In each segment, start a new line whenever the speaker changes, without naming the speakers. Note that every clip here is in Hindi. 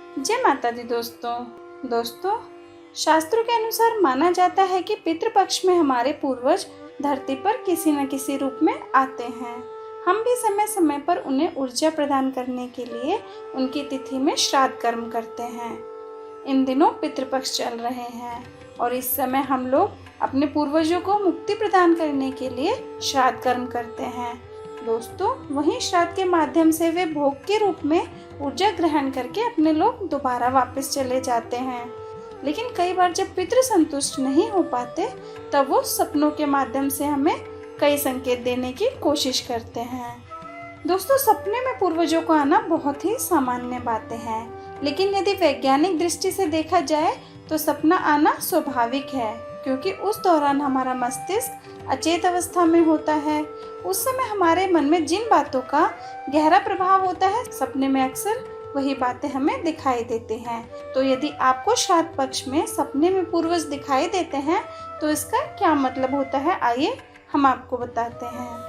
जय माता दी दोस्तों, शास्त्रों के अनुसार माना जाता है कि पितृपक्ष में हमारे पूर्वज धरती पर किसी न किसी रूप में आते हैं। हम भी समय समय पर उन्हें ऊर्जा प्रदान करने के लिए उनकी तिथि में श्राद्ध कर्म करते हैं। इन दिनों पितृपक्ष चल रहे हैं और इस समय हम लोग अपने पूर्वजों को मुक्ति प्रदान करने के लिए श्राद्ध कर्म करते हैं। दोस्तों, वहीं श्राद्ध के माध्यम से वे भोग के रूप में ऊर्जा ग्रहण करके अपने लोग दोबारा वापस चले जाते हैं। लेकिन कई बार जब पितृ संतुष्ट नहीं हो पाते तब वो सपनों के माध्यम से हमें कई संकेत देने की कोशिश करते हैं। दोस्तों, सपने में पूर्वजों को आना बहुत ही सामान्य बातें हैं, लेकिन यदि वैज्ञानिक दृष्टि से देखा जाए तो सपना आना स्वाभाविक है, क्योंकि उस दौरान हमारा मस्तिष्क अचेत अवस्था में होता है। उस समय हमारे मन में जिन बातों का गहरा प्रभाव होता है, सपने में अक्सर वही बातें हमें दिखाई देती हैं। तो यदि आपको श्राद्ध पक्ष में सपने में पूर्वज दिखाई देते हैं तो इसका क्या मतलब होता है, आइए हम आपको बताते हैं।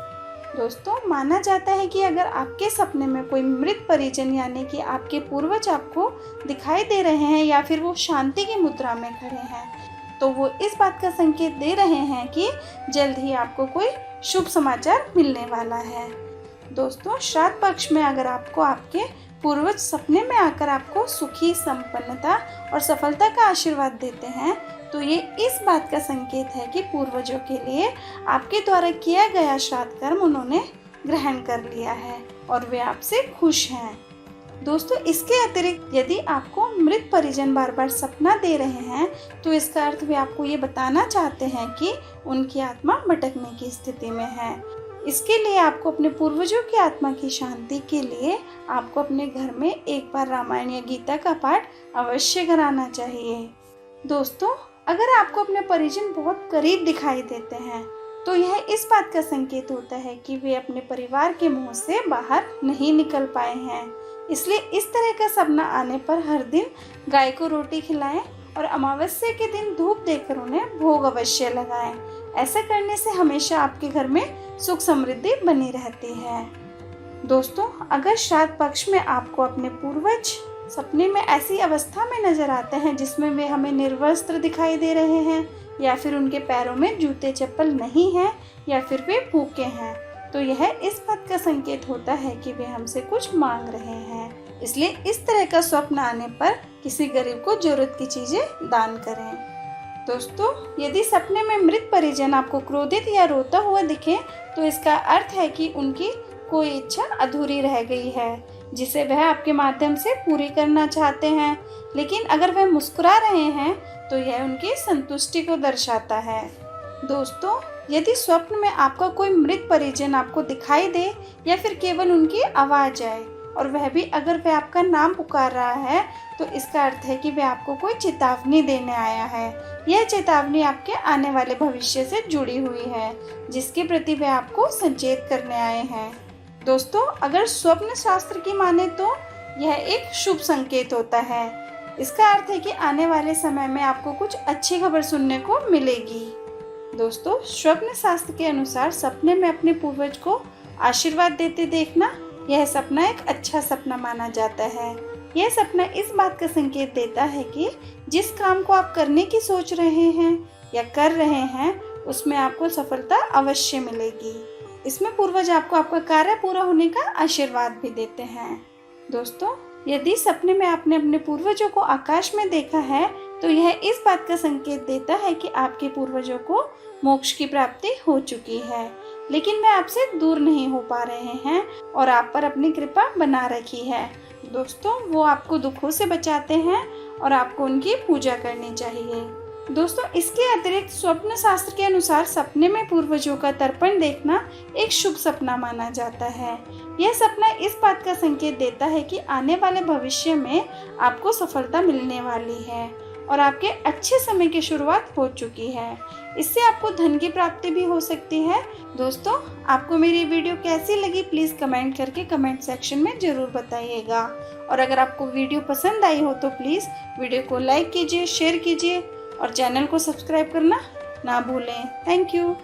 दोस्तों, माना जाता है कि अगर आपके सपने में कोई मृत परिजन यानी कि आपके पूर्वज आपको दिखाई दे रहे हैं या फिर वो शांति की मुद्रा में खड़े हैं, तो वो इस बात का संकेत दे रहे हैं कि जल्द ही आपको कोई शुभ समाचार मिलने वाला है। दोस्तों, श्राद्ध पक्ष में अगर आपको आपके पूर्वज सपने में आकर आपको सुखी, संपन्नता और सफलता का आशीर्वाद देते हैं, तो ये इस बात का संकेत है कि पूर्वजों के लिए आपके द्वारा किया गया श्राद्ध कर्म उन्होंने ग्रहण कर लिया है और वे आपसे खुश हैं। दोस्तों, इसके अतिरिक्त यदि आपको मृत परिजन बार बार सपना दे रहे हैं तो इसका अर्थ वे आपको ये बताना चाहते हैं कि उनकी आत्मा भटकने की स्थिति में है। इसके लिए आपको अपने पूर्वजों की आत्मा की शांति के लिए आपको अपने घर में एक बार रामायण या गीता का पाठ अवश्य कराना चाहिए। दोस्तों, अगर आपको अपने परिजन बहुत करीब दिखाई देते हैं तो यह इस बात का संकेत होता है कि वे अपने परिवार के मुंह से बाहर नहीं निकल पाए हैं। इसलिए इस तरह का सपना आने पर हर दिन गाय को रोटी खिलाएं और अमावस्या के दिन धूप देकर उन्हें भोग अवश्य लगाएं। ऐसा करने से हमेशा आपके घर में सुख समृद्धि बनी रहती है। दोस्तों, अगर श्राद्ध पक्ष में आपको अपने पूर्वज सपने में ऐसी अवस्था में नजर आते हैं जिसमें वे हमें निर्वस्त्र दिखाई दे रहे हैं या फिर उनके पैरों में जूते चप्पल नहीं हैं या फिर वे भूखे हैं, तो यह इस बात का संकेत होता है कि वे हमसे कुछ मांग रहे हैं। इसलिए इस तरह का स्वप्न आने पर किसी गरीब को जरूरत की चीजें दान करें। दोस्तों, यदि सपने में मृत परिजन आपको क्रोधित या रोता हुआ दिखे तो इसका अर्थ है कि उनकी कोई इच्छा अधूरी रह गई है जिसे वह आपके माध्यम से पूरी करना चाहते हैं। लेकिन अगर वह मुस्कुरा रहे हैं तो यह उनकी संतुष्टि को दर्शाता है। दोस्तों, यदि स्वप्न में आपका कोई मृत परिजन आपको दिखाई दे या फिर केवल उनकी आवाज आए और वह भी अगर वह आपका नाम पुकार रहा है तो इसका अर्थ है कि वह आपको कोई चेतावनी देने आया है। यह चेतावनी आपके आने वाले भविष्य से जुड़ी हुई है जिसके प्रति वह आपको सचेत करने आए हैं। दोस्तों, अगर स्वप्न शास्त्र की माने तो यह एक शुभ संकेत होता है। इसका अर्थ है कि आने वाले समय में आपको कुछ अच्छी खबर सुनने को मिलेगी। दोस्तों, स्वप्न शास्त्र के अनुसार सपने में अपने पूर्वज को आशीर्वाद देते देखना, यह सपना एक अच्छा सपना माना जाता है। यह सपना इस बात का संकेत देता है कि जिस काम को आप करने की सोच रहे हैं या कर रहे हैं उसमें आपको सफलता अवश्य मिलेगी। इसमें पूर्वज आपको आपका कार्य पूरा होने का आशीर्वाद भी देते हैं। दोस्तों, यदि सपने में आपने अपने पूर्वजों को आकाश में देखा है तो यह इस बात का संकेत देता है कि आपके पूर्वजों को मोक्ष की प्राप्ति हो चुकी है, लेकिन वे आपसे दूर नहीं हो पा रहे हैं और आप पर अपनी कृपा बना रखी है। दोस्तों, वो आपको दुखों से बचाते हैं और आपको उनकी पूजा करनी चाहिए। दोस्तों, इसके अतिरिक्त स्वप्न शास्त्र के अनुसार सपने में पूर्वजों का तर्पण देखना एक शुभ सपना माना जाता है। यह सपना इस बात का संकेत देता है कि आने वाले भविष्य में आपको सफलता मिलने वाली है और आपके अच्छे समय की शुरुआत हो चुकी है। इससे आपको धन की प्राप्ति भी हो सकती है। दोस्तों, आपको मेरी वीडियो कैसी लगी प्लीज़ कमेंट करके कमेंट सेक्शन में ज़रूर बताइएगा। और अगर आपको वीडियो पसंद आई हो तो प्लीज़ वीडियो को लाइक कीजिए, शेयर कीजिए और चैनल को सब्सक्राइब करना ना भूलें। Thank you.